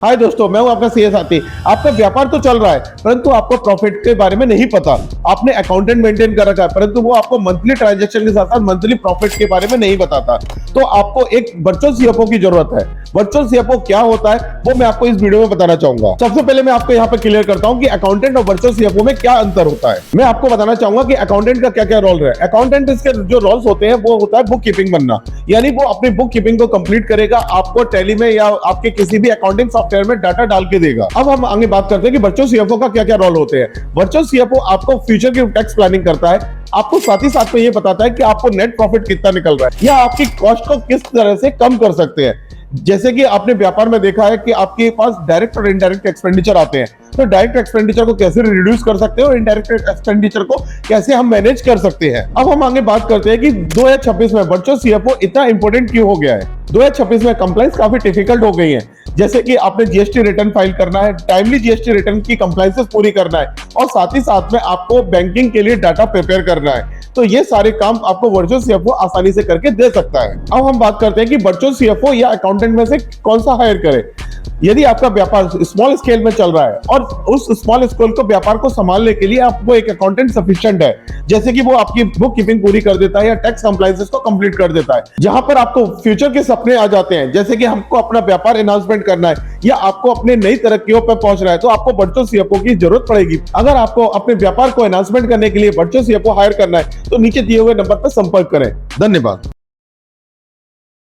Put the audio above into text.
हाय दोस्तों, मैं हूं आपका सीए साथी। आपका व्यापार तो चल रहा है परंतु आपको प्रॉफिट के बारे में नहीं पता। आपने अकाउंटेंट मेंटेन कर रखा है परंतु वो आपको मंथली ट्रांजैक्शन के साथ साथ मंथली प्रॉफिट के बारे में नहीं बताता। तो आपको एक वर्चुअल सीएफओ की जरूरत है। वर्चुअल सीएफओ क्या होता है वो मैं आपको इस वीडियो में बताना चाहूंगा। सबसे पहले मैं आपको यहाँ पे क्लियर करता हूँ कि अकाउंटेंट और वर्चुअल सीएफओ में क्या अंतर होता है। मैं आपको बताना चाहूंगा कि अकाउंटेंट का क्या क्या रोल है। अकाउंटेंट इसके जो रोल्स होते हैं वो होता है बुक कीपिंग बनना, यानी वो अपनी बुक कीपिंग को कंप्लीट करेगा, आपको टैली में या आपके किसी भी अकाउंटिंग सॉफ्टवेयर में डाटा डाल के देगा। अब हम आगे बात करते हैं कि वर्चुअल सीएफओ का क्या क्या रोल होते हैं। वर्चुअल सीएफओ आपको फ्यूचर की टैक्स प्लानिंग करता है, आपको साथ ही साथ में ये बताता है कि आपको नेट प्रॉफिट कितना निकल रहा है या आपकी कॉस्ट को किस तरह से कम कर सकते हैं। जैसे कि आपने व्यापार में देखा है कि आपके पास डायरेक्ट और इनडायरेक्ट एक्सपेंडिचर आते हैं, तो डायरेक्ट एक्सपेंडिचर को कैसे रिड्यूस कर सकते हैं और इनडायरेक्ट एक्सपेंडिचर को कैसे हम मैनेज कर सकते हैं। अब हम आगे बात करते हैं कि 2026 में वर्चुअल सीएफओ इतना इंपॉर्टेंट क्यों हो गया है। 2026 में कंप्लायंस काफी डिफिकल्ट हो गई है, जैसे कि आपने जीएसटी रिटर्न फाइल करना है, टाइमली जीएसटी रिटर्न की कंप्लायंसेस पूरी करना है और साथ ही साथ में आपको बैंकिंग के लिए डाटा प्रिपेयर करना है। तो ये सारे काम आपको वर्चुअल सीएफओ आसानी से करके दे सकता है। अब हम बात करते हैं कि वर्चुअल सीएफओ या अकाउंटेंट में से कौन सा हायर करे। यदि आपका व्यापार स्मॉल स्केल में चल रहा है और उस स्मॉल स्केल को व्यापार को संभालने के लिए आपको एक अकाउंटेंट सफिशिएंट है, जैसे कि वो आपकी बुक कीपिंग पूरी कर देता है या टैक्स कंप्लायंसेस को कंप्लीट कर देता है। जहां पर आपको फ्यूचर के सपने आ जाते हैं, जैसे कि हमको अपना व्यापार एनहांसमेंट करना है या आपको अपने नई तरक्कियों पर पहुंचना है, तो आपको वर्चुअल सीएफओ की जरूरत पड़ेगी। अगर आपको अपने व्यापार को एनहांसमेंट करने के लिए वर्चुअल सीएफओ हायर करना है तो नीचे दिए हुए नंबर पर संपर्क करें। धन्यवाद।